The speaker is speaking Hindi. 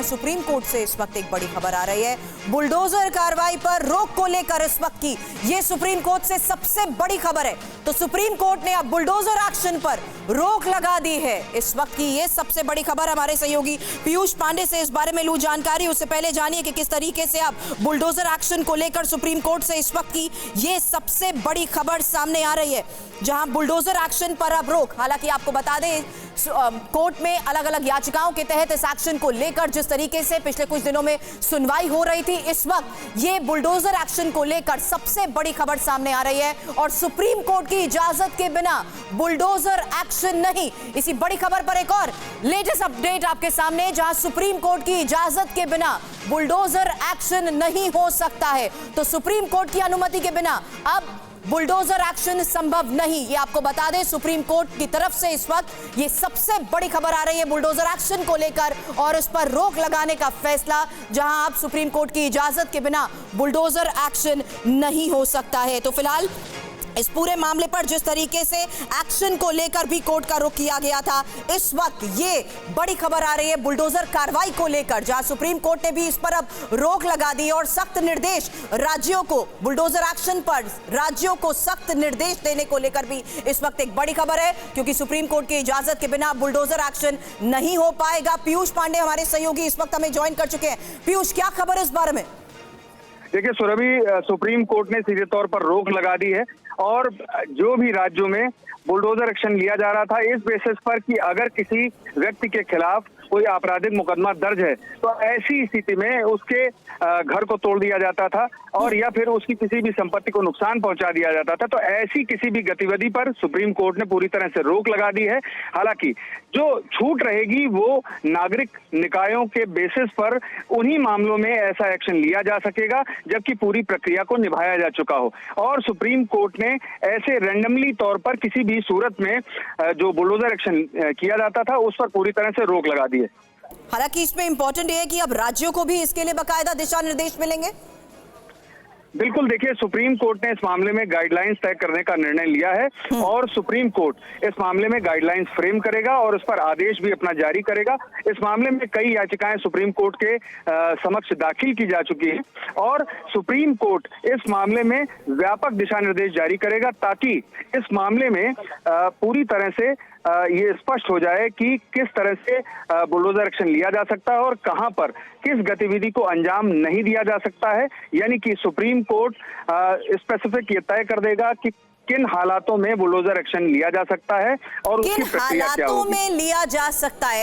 सुप्रीम कोर्ट से इस वक्त एक बड़ी खबर आ रही है। बुलडोजर कार्रवाई पर रोक को लेकर इस वक्त की ये सुप्रीम कोर्ट से सबसे बड़ी खबर है। तो सुप्रीम कोर्ट ने अब बुलडोजर एक्शन पर रोक लगा दी है। इस वक्त की ये सबसे बड़ी खबर। हमारे सहयोगी पीयूष पांडे से इस बारे में लूं जानकारी। उससे पहले जानिए कि किस तरीके से अब बुलडोजर एक्शन को लेकर सुप्रीम कोर्ट से इस वक्त की ये सबसे बड़ी खबर सामने आ रही है, जहां बुलडोजर एक्शन पर अब रोक। हालांकि आपको बता दें, कोर्ट में अलग अलग याचिकाओं के तहत इस एक्शन को लेकर जिस तरीके से पिछले कुछ दिनों में सुनवाई हो रही थी, इस वक्त ये बुलडोजर एक्शन को लेकर सबसे बड़ी खबर सामने आ रही है। और सुप्रीम कोर्ट की इजाजत के बिना बुलडोजर एक्शन नहीं। इसी बड़ी खबर पर एक और लेटेस्ट अपडेट आपके सामने, जहां सुप्रीम कोर्ट की इजाजत के बिना बुलडोजर एक्शन नहीं हो सकता है। तो सुप्रीम कोर्ट की अनुमति के बिना अब बुलडोजर एक्शन संभव नहीं। ये आपको बता दें, सुप्रीम कोर्ट की तरफ से इस वक्त ये सबसे बड़ी खबर आ रही है बुलडोजर एक्शन को लेकर और इस पर रोक लगाने का फैसला, जहां अब सुप्रीम कोर्ट की इजाजत के बिना बुलडोजर एक्शन नहीं हो सकता है। तो फिलहाल इस पूरे मामले पर जिस तरीके से एक्शन को लेकर भी कोर्ट का रुख किया गया था, इस वक्त ये बड़ी खबर आ रही है बुलडोजर कार्रवाई को लेकर, जहां सुप्रीम कोर्ट ने भी इस पर अब रोक लगा दी और सख्त निर्देश राज्यों को, बुलडोजर एक्शन पर राज्यों को सख्त निर्देश देने को लेकर भी इस वक्त एक बड़ी खबर है, क्योंकि सुप्रीम कोर्ट की इजाजत के बिना बुलडोजर एक्शन नहीं हो पाएगा। पीयूष पांडे हमारे सहयोगी इस वक्त हमें ज्वाइन कर चुके हैं। पीयूष, क्या खबर है इस बारे में? देखिए सुरभि, सुप्रीम कोर्ट ने सीधे तौर पर रोक लगा दी है और जो भी राज्यों में बुलडोजर एक्शन लिया जा रहा था, इस बेसिस पर कि अगर किसी व्यक्ति के खिलाफ कोई आपराधिक मुकदमा दर्ज है तो ऐसी स्थिति में उसके घर को तोड़ दिया जाता था और या फिर उसकी किसी भी संपत्ति को नुकसान पहुंचा दिया जाता था। तो ऐसी किसी भी गतिविधि पर सुप्रीम कोर्ट ने पूरी तरह से रोक लगा दी है। हालांकि जो छूट रहेगी वो नागरिक निकायों के बेसिस पर उन्हीं मामलों में ऐसा एक्शन लिया जा सकेगा जबकि पूरी प्रक्रिया को निभाया जा चुका हो। और सुप्रीम कोर्ट ने ऐसे रैंडमली तौर पर किसी भी सूरत में जो बुलडोजर एक्शन किया जाता था उस पर पूरी तरह से रोक लगा दी है। हालांकि इसमें इंपॉर्टेंट ये है कि अब राज्यों को भी इसके लिए बाकायदा दिशा निर्देश मिलेंगे। बिल्कुल, देखिए सुप्रीम कोर्ट ने इस मामले में गाइडलाइंस तय करने का निर्णय लिया है और सुप्रीम कोर्ट इस मामले में गाइडलाइंस फ्रेम करेगा और उस पर आदेश भी अपना जारी करेगा। इस मामले में कई याचिकाएं सुप्रीम कोर्ट के समक्ष दाखिल की जा चुकी हैं और सुप्रीम कोर्ट इस मामले में व्यापक दिशा निर्देश जारी करेगा ताकि इस मामले में पूरी तरह से ये स्पष्ट हो जाए कि किस तरह से बुलडोजर एक्शन लिया जा सकता है और कहां पर किस गतिविधि को अंजाम नहीं दिया जा सकता है। यानी कि सुप्रीम कोर्ट स्पेसिफिक ये तय कर देगा कि किन हालातों में बुलडोजर एक्शन लिया जा सकता है और उसकी प्रक्रिया क्या होगी। किन हालातों में लिया जा सकता है।